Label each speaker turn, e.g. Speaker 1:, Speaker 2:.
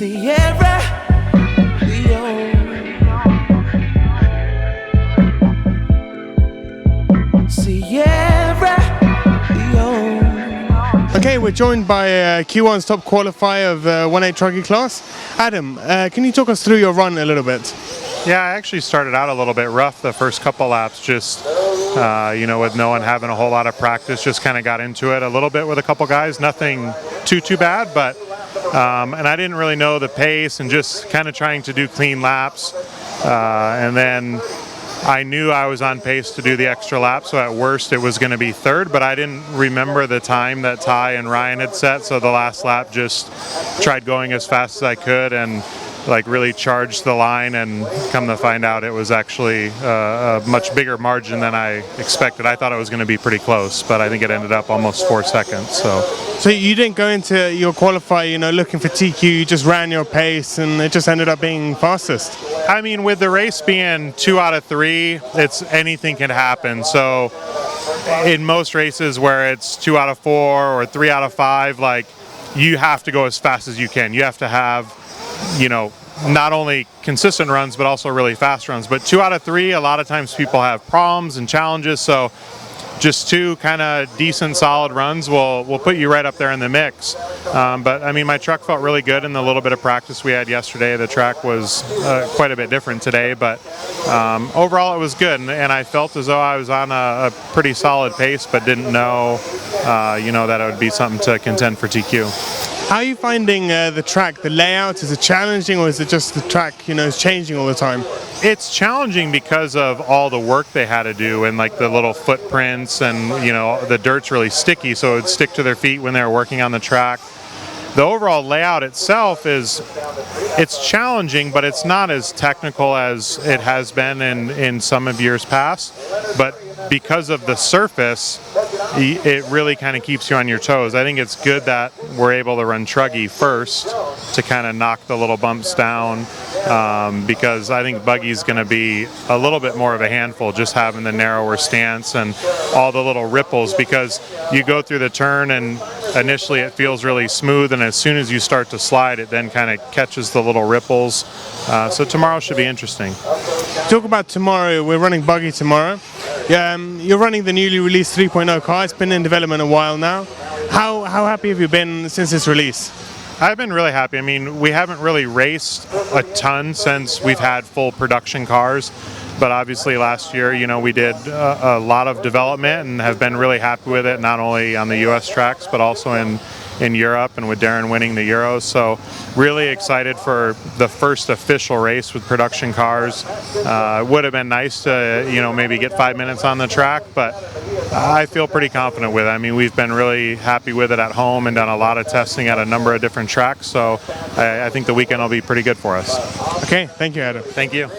Speaker 1: Sierra Leone. Sierra Leone.
Speaker 2: Okay, we're joined by Q1's top qualifier of 1.8 truggy class. Adam, can you talk us through your run a little bit?
Speaker 3: Yeah, I actually started out a little bit rough the first couple laps, just with no one having a whole lot of practice, just kind of got into it a little bit with a couple guys. Nothing too bad, but and I didn't really know the pace and just kind of trying to do clean laps. And then I knew I was on pace to do the extra lap, so at worst it was going to be third, but I didn't remember the time that Ty and Ryan had set, so the last lap just tried going as fast as I could and really charged the line, and come to find out it was actually a much bigger margin than I expected. I thought it was going to be pretty close, but I think it ended up almost 4 seconds.
Speaker 2: So you didn't go into your qualifier, looking for TQ, you just ran your pace and it just ended up being fastest?
Speaker 3: I mean, with the race being 2 out of 3, anything can happen. So in most races where it's 2 out of 4 or 3 out of 5, you have to go as fast as you can. You have to have not only consistent runs, but also really fast runs. But 2 out of 3, a lot of times people have problems and challenges. So just 2 kind of decent, solid runs will put you right up there in the mix. But I mean, my truck felt really good in the little bit of practice we had yesterday. The track was quite a bit different today, but overall it was good. And I felt as though I was on a pretty solid pace, but didn't know, that it would be something to contend for TQ.
Speaker 2: How are you finding the track, the layout? Is it challenging, or is it just the track, is changing all the time?
Speaker 3: It's challenging because of all the work they had to do and the little footprints, and the dirt's really sticky, so it would stick to their feet when they were working on the track. The overall layout itself it's challenging, but it's not as technical as it has been in some of years past. But because of the surface, it really kind of keeps you on your toes. I think it's good that we're able to run truggy first to kind of knock the little bumps down, because I think buggy's going to be a little bit more of a handful, just having the narrower stance and all the little ripples, because you go through the turn and initially it feels really smooth, and as soon as you start to slide, it then kind of catches the little ripples. So tomorrow should be interesting.
Speaker 2: Talk about tomorrow. We're running buggy tomorrow. You're running the newly released 3.0 car. It's been in development a while now. How happy have you been since its release?
Speaker 3: I've been really happy. I mean, we haven't really raced a ton since we've had full production cars, but obviously last year, we did a lot of development and have been really happy with it, not only on the US tracks, but also in Europe, and with Darren winning the Euros. So really excited for the first official race with production cars. Would have been nice to, maybe get 5 minutes on the track, but I feel pretty confident with it. I mean, we've been really happy with it at home and done a lot of testing at a number of different tracks. So I think the weekend will be pretty good for us.
Speaker 2: Okay, thank you, Adam.
Speaker 3: Thank you.